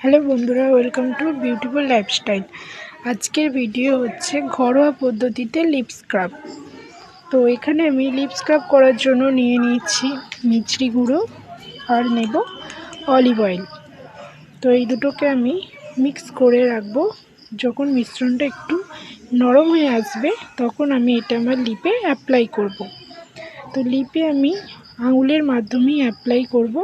Hello বন্ধুরা, welcome to beautiful lifestyle. আজকের video হচ্ছে ঘরোয়া পদ্ধতিতে লিপ স্ক্রাব। তো এখানে আমি লিপ স্ক্রাব করার জন্য নিয়ে নিচ্ছি মিছরি গুঁড়ো আর নেব অলিভ অয়েল। তো এই দুটোকে আমি মিক্স করে রাখবো। যখন মিশ্রণটা একটু নরম হয়ে আসবে তখন আমি এটা আমার লিপে অ্যাপ্লাই করব। তো লিপে আমি আঙুলের মাধ্যমেই অ্যাপ্লাই করব।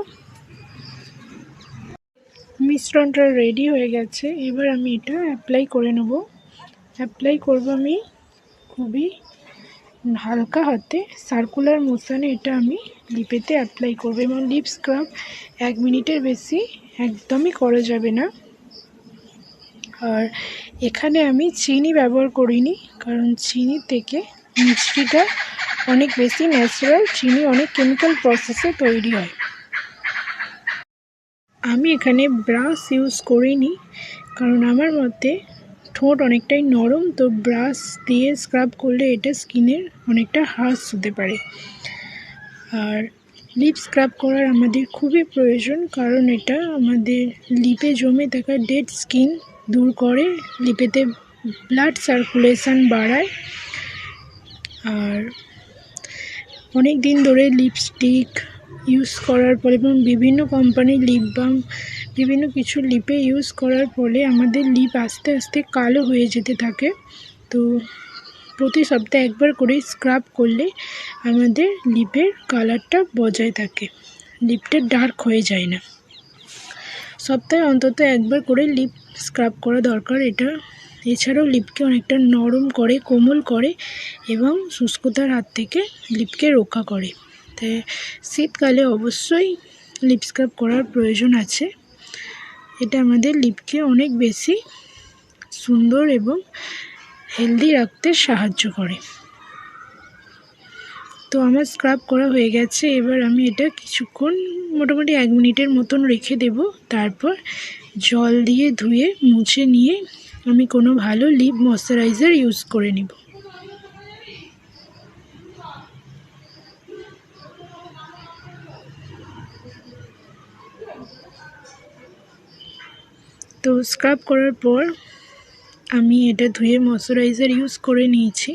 মিশ্রণটা রেডি হয়ে গেছে, এবার আমি এটা অ্যাপ্লাই করে নেব। অ্যাপ্লাই করব আমি খুবই হালকা হাতে, সার্কুলার মোশনে এটা আমি লিপেতে অ্যাপ্লাই করব। এবং লিপ স্ক্রাব 1 মিনিটের বেশি একদমই করা যাবে না। আর এখানে আমি চিনি ব্যবহার করিনি, কারণ চিনি থেকে মিষ্টিটা অনেক বেশি ন্যাচারাল, চিনি অনেক কেমিক্যাল প্রসেসে তৈরি হয়। আমি এখানে ব্রাশ ইউজ করিনি, কারণ আমার মতে ঠোঁট অনেকটাই নরম, তো ব্রাশ দিয়ে স্ক্রাব করলে এটা স্কিনের অনেকটা হার্শ হতে পারে। আর লিপ স্ক্রাব করার আমাদের খুবই প্রয়োজন, কারণ এটা আমাদের লিপে জমে থাকা ডেড স্কিন দূর করে, লিপেতে ব্লাড সার্কুলেশন বাড়ায়। আর অনেক দিন ধরে লিপস্টিক ইউজ করার ফলে এবং বিভিন্ন কোম্পানির লিপ বাম বিভিন্ন কিছু লিপে ইউজ করার ফলে আমাদের লিপ আস্তে আস্তে কালো হয়ে যেতে থাকে। তো প্রতি সপ্তাহে একবার করে স্ক্রাব করলে আমাদের লিপের কালারটা বজায় থাকে, লিপটা ডার্ক হয়ে যায় না। সপ্তাহে অন্তত একবার করে লিপ স্ক্রাব করা দরকার। এছাড়াও লিপকে অনেকটা নরম করে, কোমল করে এবং শুষ্কতার হাত থেকে লিপকে রক্ষা করে। তাই শীতকালে অবশ্যই লিপ স্ক্রাব করার প্রয়োজন আছে। এটা আমাদের লিপকে অনেক বেশি সুন্দর এবং হেলদি রাখতে সাহায্য করে। তো আমার স্ক্রাব করা হয়ে গেছে, এবার আমি এটা কিছুক্ষণ মোটামুটি 1 মিনিটের মতন রেখে দেব। তারপর জল দিয়ে ধুয়ে মুছে নিয়ে আমি কোনো ভালো লিপ ময়শ্চারাইজার ইউজ করে নেব। তো স্ক্রাব করার পর আমি এটা ধুয়ে ময়শ্চারাইজার ইউজ করে নিয়েছি।